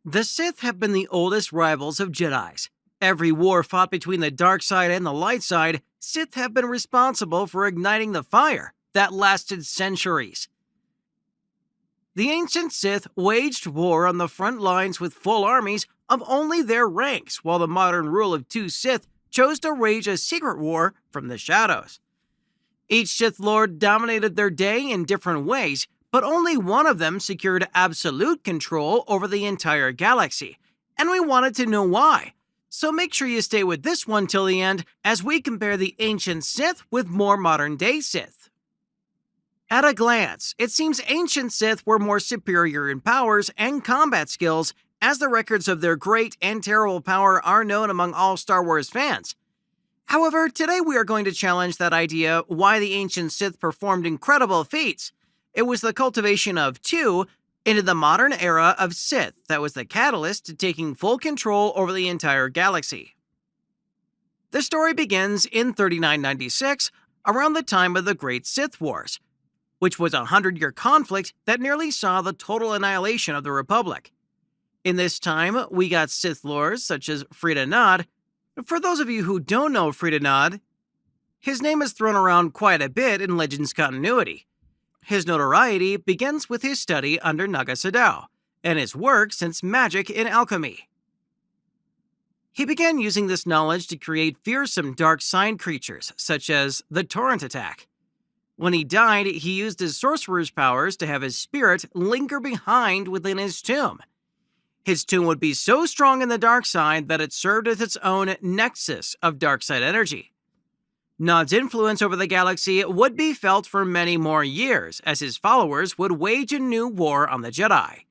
The Sith have been the oldest rivals of Jedis. Every war fought between the dark side and the light side, Sith have been responsible for igniting the fire that lasted centuries. The ancient Sith waged war on the front lines with full armies of only their ranks, while the modern rule of two Sith chose to wage a secret war from the shadows. Each Sith Lord dominated their day in different ways, but only one of them secured absolute control over the entire galaxy, and we wanted to know why. So make sure you stay with this one till the end as we compare the ancient Sith with more modern-day Sith. At a glance, it seems ancient Sith were more superior in powers and combat skills, as the records of their great and terrible power are known among all Star Wars fans. However, today we are going to challenge that idea why the ancient Sith performed incredible feats. It was the cultivation of two into the modern era of Sith that was the catalyst to taking full control over the entire galaxy. The story begins in 3996, around the time of the Great Sith Wars, which was a 100-year conflict that nearly saw the total annihilation of the Republic. In this time, we got Sith Lords such as Frida Nod. For those of you who don't know Frida Nod, his name is thrown around quite a bit in Legends continuity. His notoriety begins with his study under Naga Sadow, and his work since magic in alchemy. He began using this knowledge to create fearsome dark side creatures, such as the Torrent Attack. When he died, he used his sorcerer's powers to have his spirit linger behind within his tomb. His tomb would be so strong in the dark side that it served as its own nexus of dark side energy. Nod's influence over the galaxy would be felt for many more years, as his followers would wage a new war on the Jedi.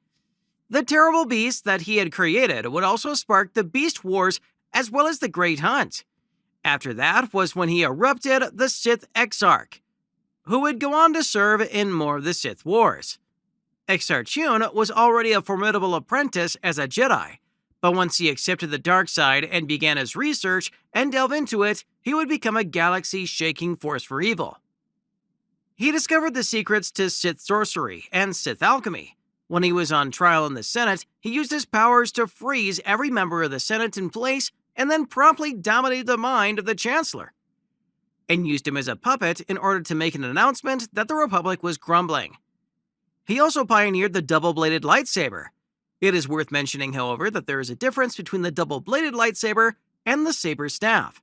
The terrible beast that he had created would also spark the Beast Wars as well as the Great Hunt. After that was when he erupted the Sith Exarch, who would go on to serve in more of the Sith Wars. ASAJJ was already a formidable apprentice as a Jedi, but once he accepted the dark side and began his research and delve into it, he would become a galaxy-shaking force for evil. He discovered the secrets to Sith sorcery and Sith alchemy. When he was on trial in the Senate, he used his powers to freeze every member of the Senate in place and then promptly dominated the mind of the Chancellor, and used him as a puppet in order to make an announcement that the Republic was crumbling. He also pioneered the double-bladed lightsaber. It is worth mentioning, however, that there is a difference between the double-bladed lightsaber and the saber staff.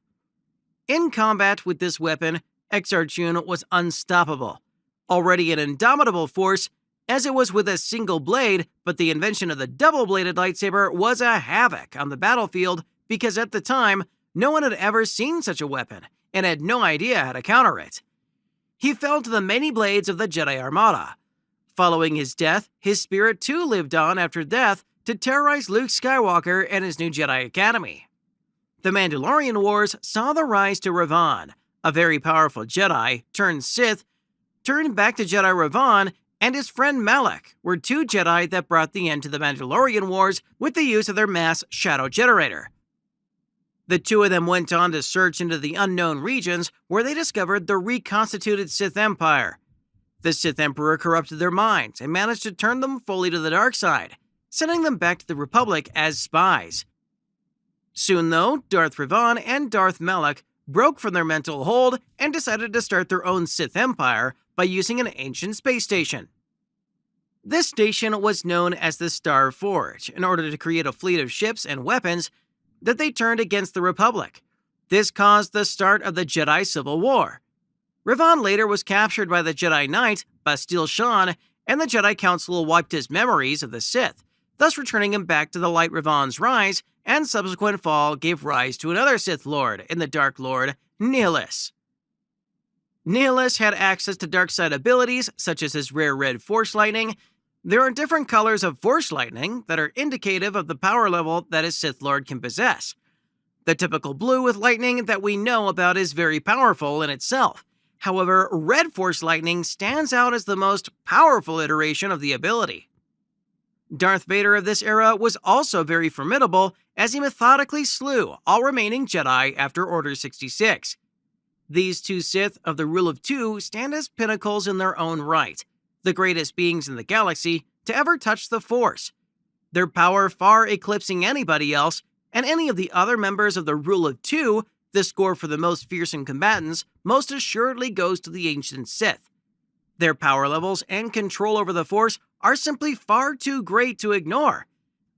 In combat with this weapon, ASAJJ was unstoppable, already an indomitable force, as it was with a single blade, but the invention of the double-bladed lightsaber was a havoc on the battlefield because at the time, no one had ever seen such a weapon and had no idea how to counter it. He fell to the many blades of the Jedi Armada. Following his death, his spirit too lived on after death to terrorize Luke Skywalker and his new Jedi Academy. The Mandalorian Wars saw the rise to Revan, a very powerful Jedi turned Sith, turned back to Jedi Revan, and his friend Malak were two Jedi that brought the end to the Mandalorian Wars with the use of their mass shadow generator. The two of them went on to search into the unknown regions where they discovered the reconstituted Sith Empire. The Sith Emperor corrupted their minds and managed to turn them fully to the dark side, sending them back to the Republic as spies. Soon though, Darth Revan and Darth Malak broke from their mental hold and decided to start their own Sith Empire by using an ancient space station. This station was known as the Star Forge in order to create a fleet of ships and weapons that they turned against the Republic. This caused the start of the Jedi Civil War. Revan later was captured by the Jedi Knight, Bastille Shan, and the Jedi Council wiped his memories of the Sith, thus returning him back to the light. Revan's rise and subsequent fall gave rise to another Sith Lord in the Dark Lord, Nihilus. Nihilus had access to dark side abilities, such as his rare red Force Lightning. There are different colors of Force Lightning that are indicative of the power level that a Sith Lord can possess. The typical blue with lightning that we know about is very powerful in itself. However, red Force Lightning stands out as the most powerful iteration of the ability. Darth Vader of this era was also very formidable as he methodically slew all remaining Jedi after Order 66. These two Sith of the Rule of Two stand as pinnacles in their own right, the greatest beings in the galaxy to ever touch the Force. their power far eclipsing anybody else and any of the other members of the Rule of Two. The score for the most fearsome combatants most assuredly goes to the ancient Sith. Their power levels and control over the Force are simply far too great to ignore.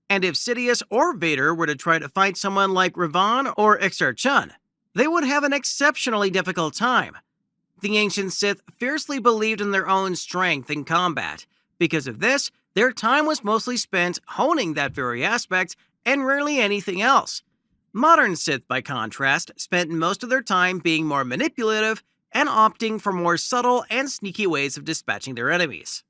And if Sidious or Vader were to try to fight someone like Revan or ASAJJ, they would have an exceptionally difficult time. The ancient Sith fiercely believed in their own strength in combat. Because of this, their time was mostly spent honing that very aspect and rarely anything else. Modern Sith, by contrast, spent most of their time being more manipulative and opting for more subtle and sneaky ways of dispatching their enemies.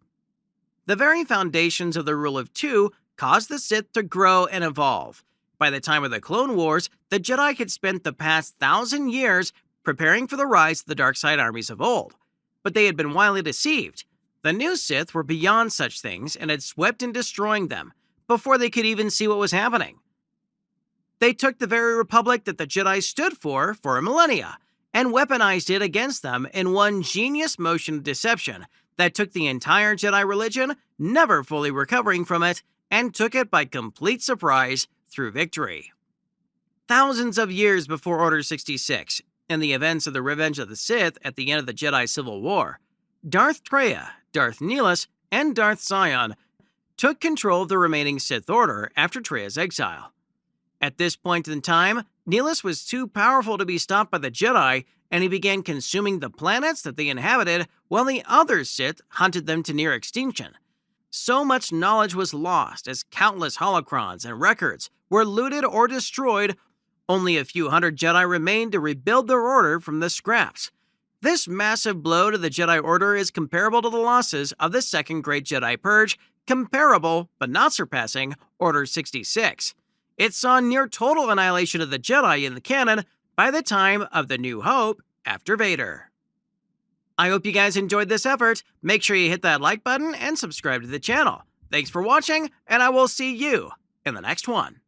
The very foundations of the Rule of Two caused the Sith to grow and evolve. By the time of the Clone Wars, the Jedi had spent the past 1,000 years preparing for the rise of the dark side armies of old. But they had been wildly deceived. The new Sith were beyond such things and had swept in destroying them before they could even see what was happening. They took the very republic that the Jedi stood for millennia and weaponized it against them in one genius motion of deception that took the entire Jedi religion, never fully recovering from it, and took it by complete surprise through victory. Thousands of years before Order 66, in the events of the Revenge of the Sith at the end of the Jedi Civil War, Darth Traya, Darth Nihilus, and Darth Sion took control of the remaining Sith Order after Traya's exile. At this point in time, Nihilus was too powerful to be stopped by the Jedi, and he began consuming the planets that they inhabited while the other Sith hunted them to near extinction. So much knowledge was lost as countless holocrons and records were looted or destroyed. Only a few hundred Jedi remained to rebuild their order from the scraps. This massive blow to the Jedi Order is comparable to the losses of the Second Great Jedi Purge, comparable, but not surpassing, Order 66. It saw near total annihilation of the Jedi in the canon by the time of The New Hope after Vader. I hope you guys enjoyed this effort. Make sure you hit that like button and subscribe to the channel. Thanks for watching, and I will see you in the next one.